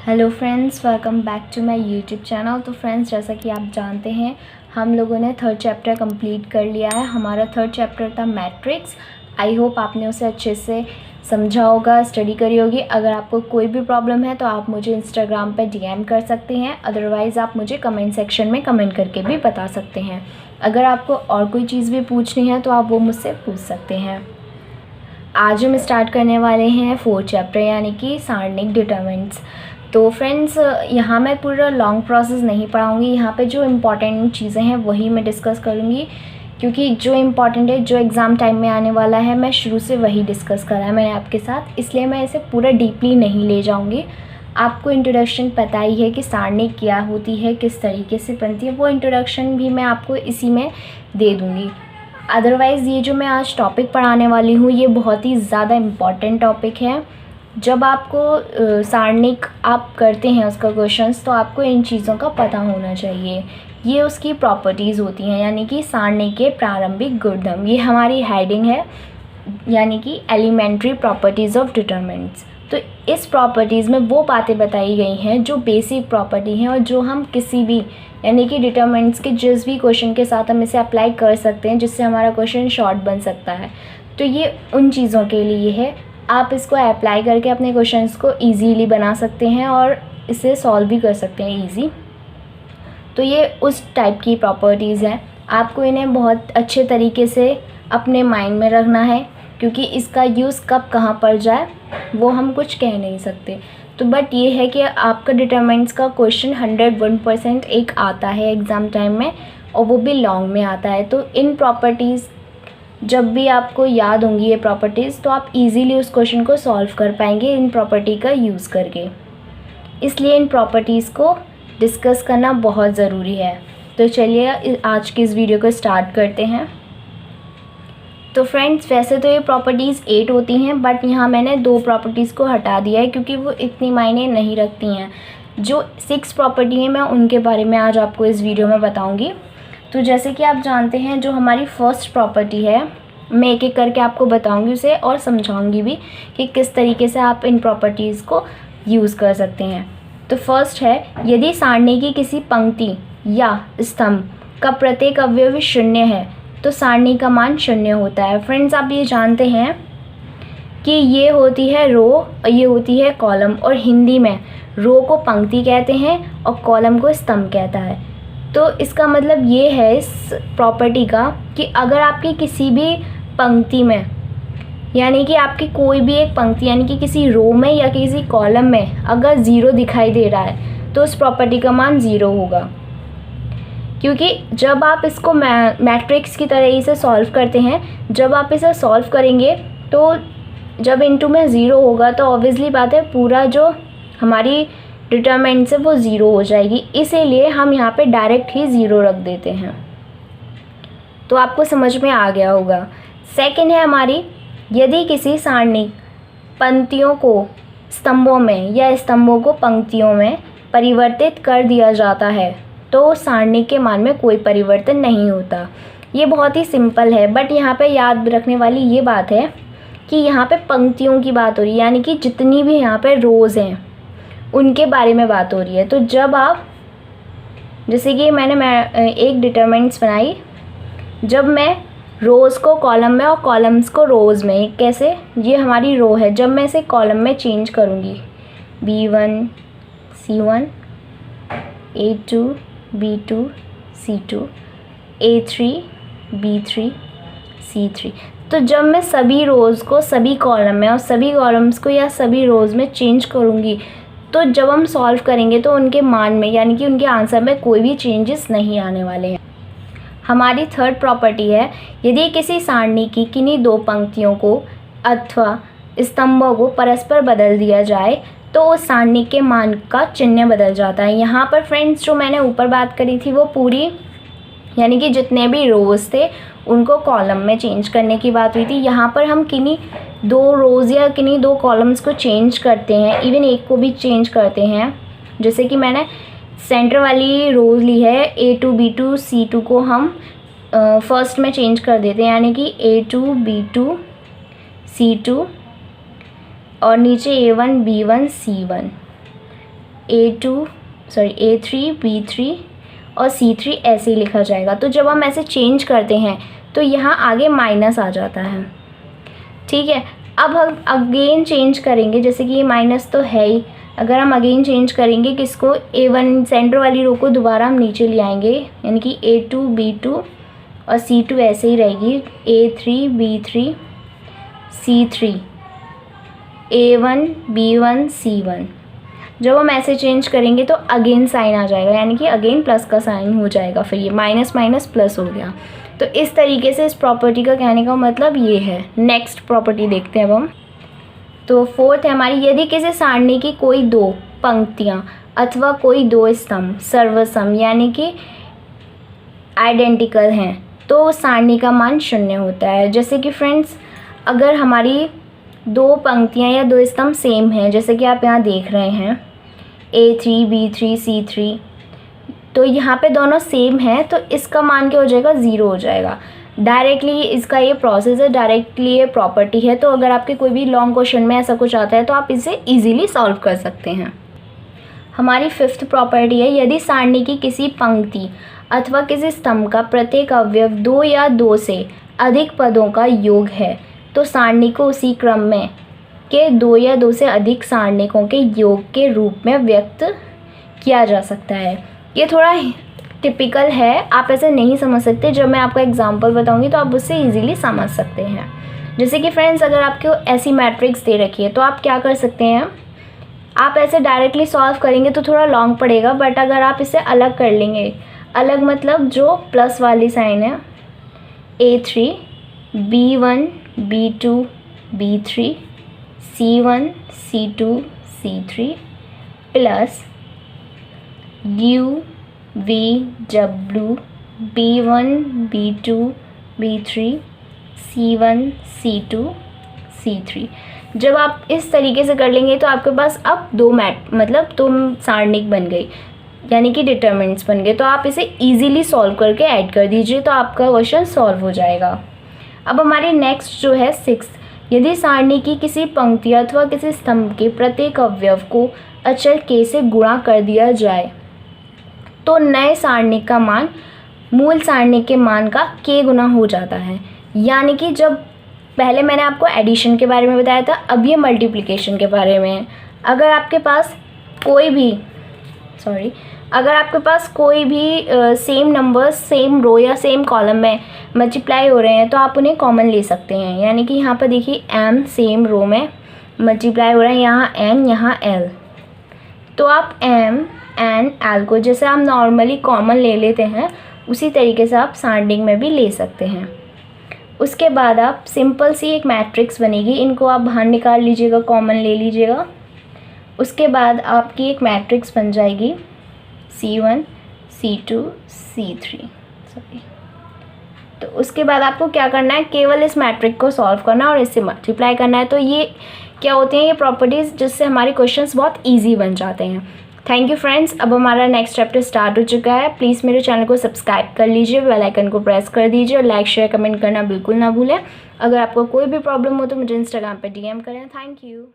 Hello friends, welcome back to my YouTube channel. तो friends, जैसा कि आप जानते हैं हम लोगों ने थर्ड चैप्टर कंप्लीट कर लिया है। हमारा थर्ड चैप्टर था मैट्रिक्स। आई होप आपने उसे अच्छे से समझा होगा, स्टडी करी होगी। अगर आपको कोई भी प्रॉब्लम है तो आप मुझे इंस्टाग्राम पे डीएम कर सकते हैं, अदरवाइज़ आप मुझे कमेंट सेक्शन में कमेंट करके भी बता सकते हैं। अगर आपको और कोई चीज़ भी पूछनी है तो आप वो मुझसे पूछ सकते हैं। आज हम स्टार्ट करने वाले हैं फोर्थ चैप्टर यानी कि सारणिक डिटरमिनेंट्स। तो फ्रेंड्स, यहाँ मैं पूरा लॉन्ग प्रोसेस नहीं पढ़ाऊँगी। यहाँ पे जो इम्पॉर्टेंट चीज़ें हैं वही मैं डिस्कस करूँगी, क्योंकि जो इम्पॉर्टेंट है, जो एग्ज़ाम टाइम में आने वाला है, मैं शुरू से वही डिस्कस करा है मैंने आपके साथ, इसलिए मैं इसे पूरा डीपली नहीं ले जाऊँगी। आपको इंट्रोडक्शन पता ही है कि सारणी क्या होती है, किस तरीके से बनती है, वो इंट्रोडक्शन भी मैं आपको इसी में दे दूँगी। अदरवाइज़ ये जो मैं आज टॉपिक पढ़ाने वाली हूँ ये बहुत ही ज़्यादा इम्पॉर्टेंट टॉपिक है। जब आपको सारणिक आप करते हैं उसका क्वेश्चंस, तो आपको इन चीज़ों का पता होना चाहिए। ये उसकी प्रॉपर्टीज़ होती हैं, यानी कि सारणी के प्रारंभिक गुणधर्म। ये हमारी हेडिंग है, यानी कि एलिमेंट्री प्रॉपर्टीज़ ऑफ डिटरमिनेंट्स। तो इस प्रॉपर्टीज़ में वो बातें बताई गई हैं जो बेसिक प्रॉपर्टी हैं और जो हम किसी भी यानी कि डिटरमिनेंट्स के जिस भी क्वेश्चन के साथ हम इसे अप्लाई कर सकते हैं, जिससे हमारा क्वेश्चन शॉर्ट बन सकता है। तो ये उन चीज़ों के लिए है। आप इसको अप्लाई करके अपने क्वेश्चंस को इजीली बना सकते हैं और इसे सॉल्व भी कर सकते हैं इजी। तो ये उस टाइप की प्रॉपर्टीज़ हैं। आपको इन्हें बहुत अच्छे तरीके से अपने माइंड में रखना है, क्योंकि इसका यूज़ कब कहाँ पर जाए वो हम कुछ कह नहीं सकते। तो बट ये है कि आपका डिटरमिनेंट्स का क्वेश्चन 101% एक आता है एग्ज़ाम टाइम में, और वो भी लॉन्ग में आता है। तो इन प्रॉपर्टीज़ जब भी आपको याद होंगी ये प्रॉपर्टीज़, तो आप इजीली उस क्वेश्चन को सॉल्व कर पाएंगे इन प्रॉपर्टी का यूज़ करके। इसलिए इन प्रॉपर्टीज़ को डिस्कस करना बहुत ज़रूरी है। तो चलिए आज की इस वीडियो को स्टार्ट करते हैं। तो फ्रेंड्स, वैसे तो ये प्रॉपर्टीज़ 8 होती हैं, बट यहाँ मैंने 2 प्रॉपर्टीज़ को हटा दिया है क्योंकि वो इतनी मायने नहीं रखती हैं। जो 6 प्रॉपर्टी हैं मैं उनके बारे में आज आपको इस वीडियो में बताऊँगी। तो जैसे कि आप जानते हैं, जो हमारी फर्स्ट प्रॉपर्टी है, मैं एक एक करके आपको बताऊंगी उसे और समझाऊंगी भी कि किस तरीके से आप इन प्रॉपर्टीज़ को यूज़ कर सकते हैं। तो फर्स्ट है, यदि सारणी की किसी पंक्ति या स्तंभ का प्रत्येक अवयव शून्य है तो सारणी का मान शून्य होता है। फ्रेंड्स, आप ये जानते हैं कि ये होती है रो और ये होती है कॉलम, और हिंदी में रो को पंक्ति कहते हैं और कॉलम को स्तंभ कहता है। तो इसका मतलब ये है इस प्रॉपर्टी का कि अगर आपकी किसी भी पंक्ति में, यानी कि आपकी कोई भी एक पंक्ति यानी कि किसी रो में या किसी कॉलम में अगर ज़ीरो दिखाई दे रहा है तो उस प्रॉपर्टी का मान ज़ीरो होगा। क्योंकि जब आप इसको मैट्रिक्स की तरह इसे सॉल्व करते हैं, जब आप इसे सॉल्व करेंगे तो जब इनटू में ज़ीरो होगा तो ऑब्वियसली बात है पूरा जो हमारी डिटरमिनेंट से वो ज़ीरो हो जाएगी। इसीलिए हम यहाँ पे डायरेक्ट ही ज़ीरो रख देते हैं। तो आपको समझ में आ गया होगा। सेकंड है हमारी, यदि किसी सारणी पंक्तियों को स्तंभों में या स्तंभों को पंक्तियों में परिवर्तित कर दिया जाता है तो सारणी के मान में कोई परिवर्तन नहीं होता। ये बहुत ही सिंपल है, बट यहाँ पे याद रखने वाली ये बात है कि यहाँ पे पंक्तियों की बात हो रही है, यानी कि जितनी भी यहाँ पे रोज़ हैं उनके बारे में बात हो रही है। तो जब आप, जैसे कि मैं एक डिटरमिनेंट्स बनाई, जब मैं रोज़ को कॉलम में और कॉलम्स को रोज़ में, कैसे, ये हमारी रो है, जब मैं इसे कॉलम में चेंज करूँगी, B1 C1, A2 B2 C2, A3 B3 C3, तो जब मैं सभी रोज़ को सभी कॉलम में और सभी कॉलम्स को या सभी रोज़ में चेंज करूँगी, तो जब हम सॉल्व करेंगे तो उनके मान में यानी कि उनके आंसर में कोई भी चेंजेस नहीं आने वाले हैं। हमारी थर्ड प्रॉपर्टी है, यदि किसी सारणी की किन्हीं 2 पंक्तियों को अथवा स्तंभों को परस्पर बदल दिया जाए तो उस सारणी के मान का चिन्ह बदल जाता है। यहाँ पर फ्रेंड्स, जो मैंने ऊपर बात करी थी वो पूरी, यानी कि जितने भी रोज़ थे उनको कॉलम में चेंज करने की बात हुई थी। यहाँ पर हम किन्हीं 2 रोज़ या किन्हीं 2 कॉलम्स को चेंज करते हैं, इवन एक को भी चेंज करते हैं। जैसे कि मैंने सेंटर वाली रोज़ ली है, A2 B2 C2 को हम फर्स्ट में चेंज कर देते हैं, यानी कि A2 B2 C2 और नीचे A1 B1 C1। A3 B3 और C3 ऐसे ही लिखा जाएगा। तो जब हम ऐसे चेंज करते हैं तो यहाँ आगे माइनस आ जाता है, ठीक है। अब हम अगेन चेंज करेंगे, जैसे कि ये माइनस तो है ही, अगर हम अगेन चेंज करेंगे किसको, A1 सेंटर वाली रो को दोबारा हम नीचे ले आएंगे, यानी कि A2 B2 और C2 ऐसे ही रहेगी, A3 B3 C3 A1 B1 C1। जब हम ऐसे चेंज करेंगे तो अगेन साइन आ जाएगा, यानी कि अगेन प्लस का साइन हो जाएगा, फिर ये माइनस माइनस प्लस हो गया। तो इस तरीके से इस प्रॉपर्टी का कहने का मतलब ये है। नेक्स्ट प्रॉपर्टी देखते हैं अब हम। तो फोर्थ है हमारी, यदि किसी सारणी की कोई दो पंक्तियाँ अथवा कोई दो स्तंभ सर्वसम यानी कि आइडेंटिकल हैं तो सारणी का मान 0 होता है। जैसे कि फ्रेंड्स, अगर हमारी दो पंक्तियाँ या दो स्तंभ सेम हैं, जैसे कि आप यहाँ देख रहे हैं A3 B3 C3, तो यहाँ पे दोनों सेम हैं तो इसका मान क्या हो जाएगा, 0 हो जाएगा। डायरेक्टली इसका ये प्रोसेस है, डायरेक्टली ये प्रॉपर्टी है। तो अगर आपके कोई भी लॉन्ग क्वेश्चन में ऐसा कुछ आता है तो आप इसे इजीली सॉल्व कर सकते हैं। हमारी फिफ्थ प्रॉपर्टी है, यदि सारणी की किसी पंक्ति अथवा किसी स्तंभ का प्रत्येक अवयव 2 या 2 से अधिक पदों का योग है तो सारणी को उसी क्रम में के 2 या 2 से अधिक सारणिकों के योग के रूप में व्यक्त किया जा सकता है। ये थोड़ा टिपिकल है, आप ऐसे नहीं समझ सकते, जब मैं आपको एग्जांपल बताऊंगी तो आप उससे इजीली समझ सकते हैं। जैसे कि फ्रेंड्स, अगर आपको ऐसी मैट्रिक्स दे रखी है तो आप क्या कर सकते हैं, आप ऐसे डायरेक्टली सॉल्व करेंगे तो थोड़ा लॉन्ग पड़ेगा, बट अगर आप इसे अलग कर लेंगे, अलग मतलब जो प्लस वाली साइन है, A3 B1 B2 B3 C1 C2 C3 plus U V W B1 B2 B3 C1 C2 C3। जब आप इस तरीके से कर लेंगे तो आपके पास अब दो सारणिक बन गई, यानी कि डिटरमिनेंट्स बन गए। तो आप इसे इजीली सॉल्व करके ऐड कर दीजिए तो आपका क्वेश्चन सॉल्व हो जाएगा। अब हमारी नेक्स्ट जो है 6, यदि सारणी की किसी पंक्ति अथवा किसी स्तंभ के प्रत्येक अवयव को अचर k से गुणा कर दिया जाए तो नए सारणी का मान मूल सारणी के मान का k गुना हो जाता है। यानी कि जब पहले मैंने आपको एडिशन के बारे में बताया था, अब ये मल्टीप्लिकेशन के बारे में है। अगर आपके पास कोई भी सेम नंबर्स सेम रो या सेम कॉलम में मल्टीप्लाई हो रहे हैं तो आप उन्हें कॉमन ले सकते हैं। यानी कि यहाँ पर देखिए m सेम रो में मल्टीप्लाई हो रहा है, यहाँ n यहाँ l, तो आप m n l को जैसे आप नॉर्मली कॉमन ले लेते हैं उसी तरीके से आप सारणिक में भी ले सकते हैं। उसके बाद आप सिंपल सी एक मैट्रिक्स बनेगी, इनको आप बाहर निकाल लीजिएगा, कॉमन ले लीजिएगा। उसके बाद आपकी एक मैट्रिक्स बन जाएगी C1 C2 C3 तो उसके बाद आपको क्या करना है, केवल इस मैट्रिक को सॉल्व करना है और इससे मल्टीप्लाई करना है। तो ये क्या होते हैं, ये प्रॉपर्टीज़ जिससे हमारे क्वेश्चंस बहुत इजी बन जाते हैं। Thank you friends. अब हमारा नेक्स्ट चैप्टर स्टार्ट हो चुका है। प्लीज़ मेरे चैनल को सब्सक्राइब कर लीजिए, बेल आइकन को प्रेस कर दीजिए और लाइक शेयर कमेंट करना बिल्कुल ना भूलें। अगर आपको कोई भी प्रॉब्लम हो तो मुझे इंस्टाग्राम पर DM करें। Thank you.